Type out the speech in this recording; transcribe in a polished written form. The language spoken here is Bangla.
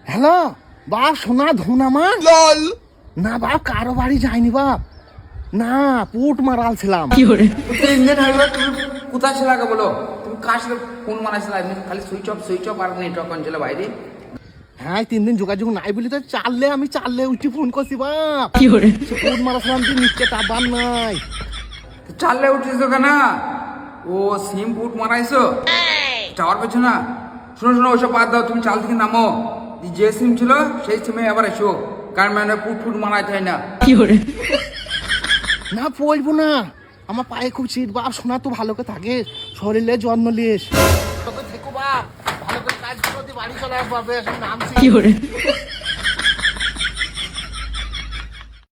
হ্যালো বাপ, সোনা ধুন আমার না বাপ, কারো বাড়ি যায়নি বাপ, না পুট মারালছিলাম। কোথায় ছিল আগে বলো? তুমি কার সাথে ফোন মারাইছিল? খালি সুইচ অফ আর নেটওয়ার্ক অন ছিল বাইরে। হ্যাঁ 3 দিন যোগাযোগ নাই বলি তো আমি চাললে উঠি ফোন করছি বাপ। পুট মারাছিলাম তুই নিশ্চয় টাবার নাই। চাললে উঠেছো কেন? ও সিম ফুট মারাইছো টাওয়ার পেছো না? শোনো ওইসব বাদ দাও, তুমি চাল থেকে নামো। যে সিম ছিল সেই সিমে আবার এসো, কারণ মানে ফুট মারাইতে হয় না। না পড়বো না, আমার পায়ে খুব শীত বাপ। সোনা তো ভালো করে থাকে, শরীরে যত্ন লিস। থেকো বাপ, ভালো করে কাজ করো, বাড়ি চলে আসবো। নামছি।